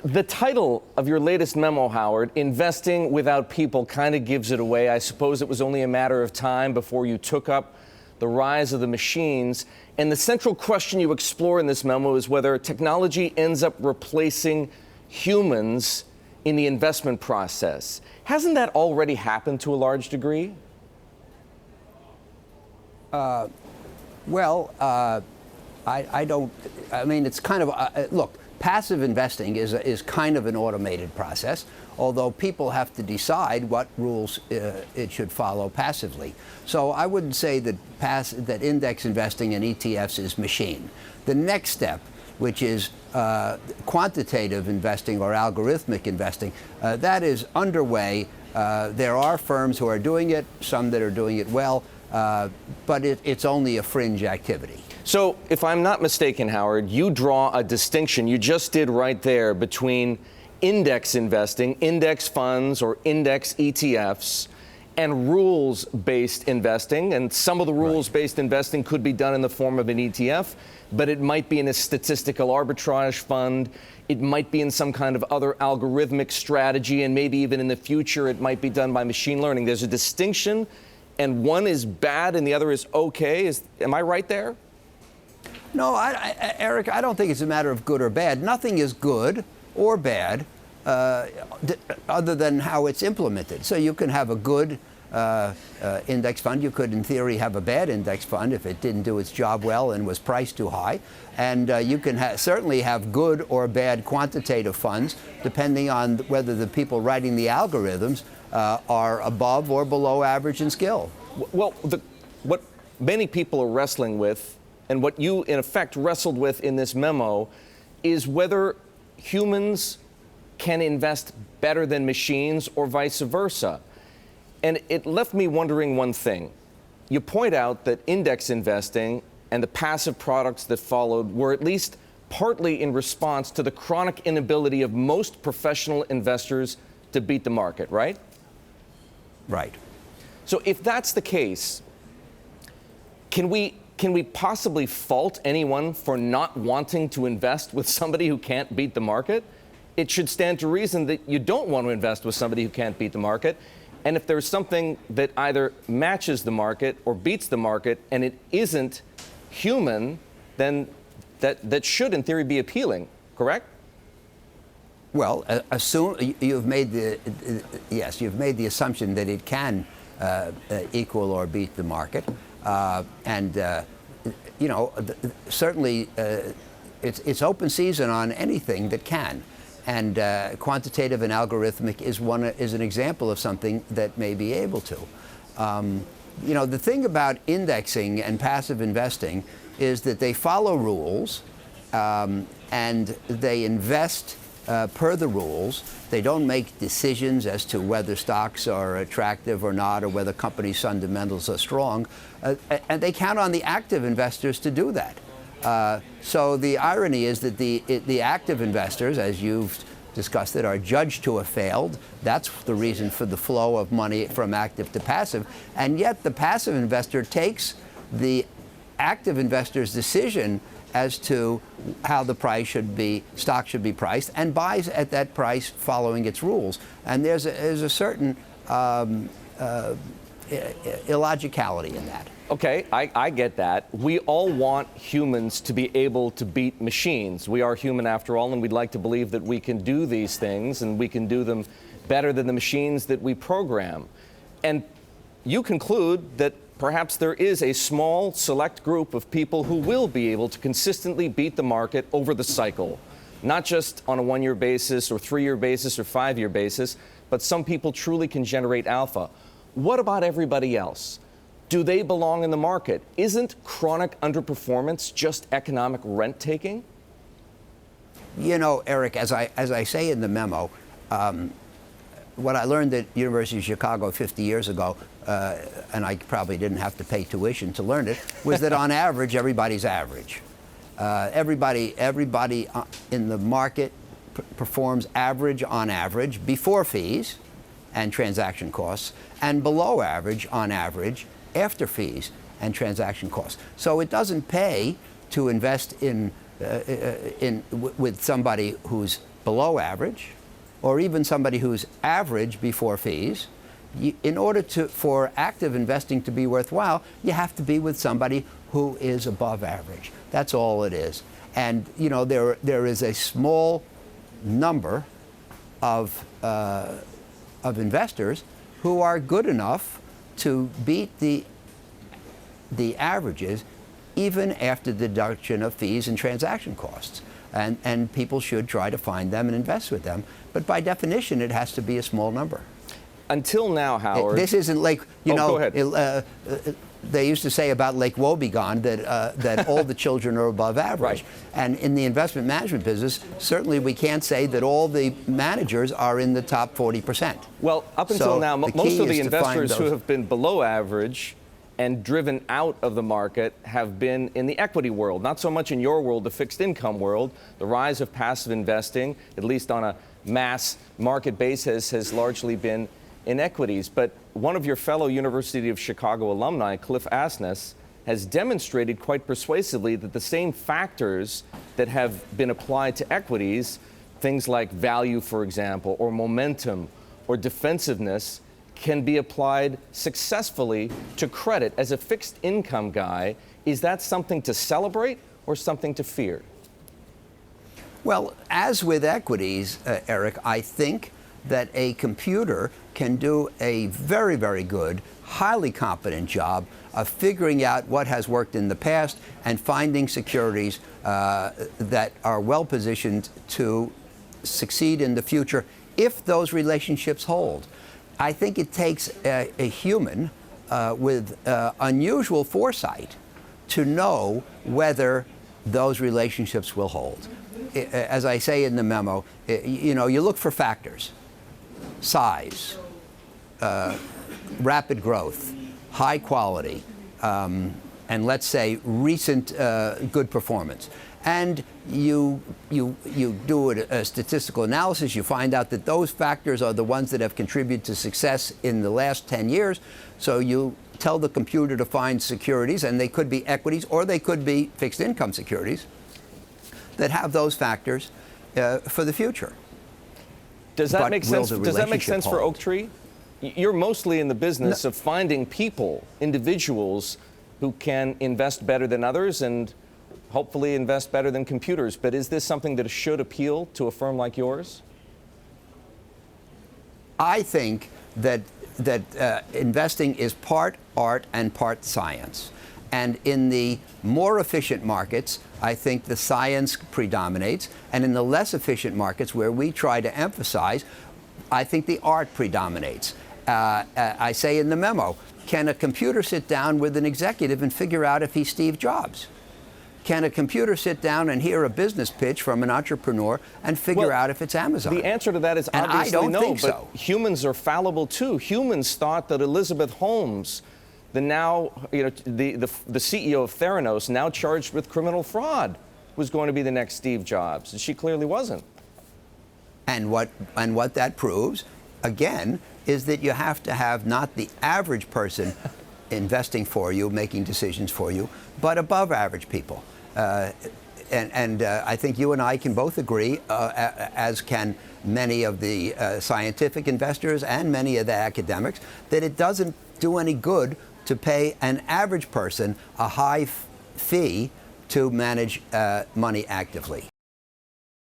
The title of your latest memo, Howard, Investing Without People, kind of gives it away. I suppose it was only a matter of time before you took up the rise of the machines. And the central question you explore in this memo is whether technology ends up replacing humans in the investment process. Hasn't that already happened to a large degree? I mean, it's kind of, look, passive investing is kind of an automated process, although people have to decide what rules it should follow passively. So I wouldn't say that index investing in ETFs is machine. The next step, which is quantitative investing or algorithmic investing, that is underway. There are firms who are doing it, some that are doing it well, but it's only a fringe activity. So, if I'm not mistaken, Howard, you draw a distinction, you just did right there, between index investing, index funds or index ETFs, and rules-based investing. And some of the rules-based investing could be done in the form of an ETF, but it might be in a statistical arbitrage fund. It might be in some kind of other algorithmic strategy, and maybe even in the future it might be done by machine learning. There's a distinction, and one is bad and the other is okay. Am I right there? No, Eric, I don't think it's a matter of good or bad. Nothing is good or bad other than how it's implemented. So you can have a good index fund. You could, in theory, have a bad index fund if it didn't do its job well and was priced too high. And you can certainly have good or bad quantitative funds, depending on whether the people writing the algorithms are above or below average in skill. Well, what many people are wrestling with, and what you, in effect, wrestled with in this memo, is whether humans can invest better than machines or vice versa. And it left me wondering one thing. You point out that index investing and the passive products that followed were at least partly in response to the chronic inability of most professional investors to beat the market, right? Right. So if that's the case, can we possibly fault anyone for not wanting to invest with somebody who can't beat the market? It should stand to reason that you don't want to invest with somebody who can't beat the market. And if there's something that either matches the market or beats the market and it isn't human, then that should, in theory, be appealing, correct? Well, assume you've made you've made the assumption that it can equal or beat the market, certainly it's open season on anything that can, and quantitative and algorithmic is an example of something that may be able to. The thing about indexing and passive investing is that they follow rules, and they invest per the rules. They don't make decisions as to whether stocks are attractive or not, or whether companies' fundamentals are strong. And they count on the active investors to do that. So the irony is that the active investors, as you've discussed it, are judged to have failed. That's the reason for the flow of money from active to passive. And yet the passive investor takes the active investor's decision as to how the stock should be priced, and buys at that price following its rules. And there's a certain illogicality in that. Okay, I get that. We all want humans to be able to beat machines. We are human after all, and we'd like to believe that we can do these things and we can do them better than the machines that we program. And you conclude that perhaps there is a small, select group of people who will be able to consistently beat the market over the cycle, not just on a one-year basis or three-year basis or five-year basis, but some people truly can generate alpha. What about everybody else? Do they belong in the market? Isn't chronic underperformance just economic rent-taking? You know, Eric, as I say in the memo, what I learned at University of Chicago 50 years ago, and I probably didn't have to pay tuition to learn it, was that on average, everybody's average. Everybody in the market performs average on average before fees and transaction costs, and below average on average after fees and transaction costs. So it doesn't pay to invest with somebody who's below average, or even somebody who's average before fees. In order for active investing to be worthwhile, you have to be with somebody who is above average. That's all it is. And there is a small number of investors who are good enough to beat the averages, even after the deduction of fees and transaction costs. And people should try to find them and invest with them. But by definition, it has to be a small number. Until now, Howard. This isn't like, go ahead. They used to say about Lake Wobegon that all the children are above average. Right. And in the investment management business, certainly we can't say that all the managers are in the top 40%. Well, up until now, most of the investors who those. have been below average and driven out of the market have been in the equity world, not so much in your world, the fixed income world. The rise of passive investing, at least on a mass market basis, has largely been in equities. But one of your fellow University of Chicago alumni, Cliff Asness, has demonstrated quite persuasively that the same factors that have been applied to equities, things like value, for example, or momentum, or defensiveness, can be applied successfully to credit. As a fixed income guy, is that something to celebrate or something to fear? Well, as with equities, Eric, I think that a computer can do a very, very good, highly competent job of figuring out what has worked in the past and finding securities that are well positioned to succeed in the future if those relationships hold. I think it takes a human with unusual foresight to know whether those relationships will hold. As I say in the memo, you look for factors: size, rapid growth, high quality, and let's say recent good performance. And you do a statistical analysis. You find out that those factors are the ones that have contributed to success in the last 10 years. So you tell the computer to find securities, and they could be equities or they could be fixed income securities that have those factors for the future. Does that make sense? Does that make sense for Oaktree? You're mostly in the business of finding people, individuals, who can invest better than others and hopefully invest better than computers. But is this something that should appeal to a firm like yours? I think that investing is part art and part science. And in the more efficient markets, I think the science predominates. And in the less efficient markets, where we try to emphasize, I think the art predominates. I say in the memo, can a computer sit down with an executive and figure out if he's Steve Jobs? Can a computer sit down and hear a business pitch from an entrepreneur and figure out if it's Amazon? The answer to that is obviously I don't no, think but so. Humans are fallible too. Humans thought that Elizabeth Holmes, the CEO of Theranos, now charged with criminal fraud, was going to be the next Steve Jobs. And she clearly wasn't. And what that proves, again, is that you have to have not the average person investing for you, making decisions for you, but above average people. And I think you and I can both agree, as can many of the scientific investors and many of the academics, that it doesn't do any good to pay an average person a high fee to manage money actively.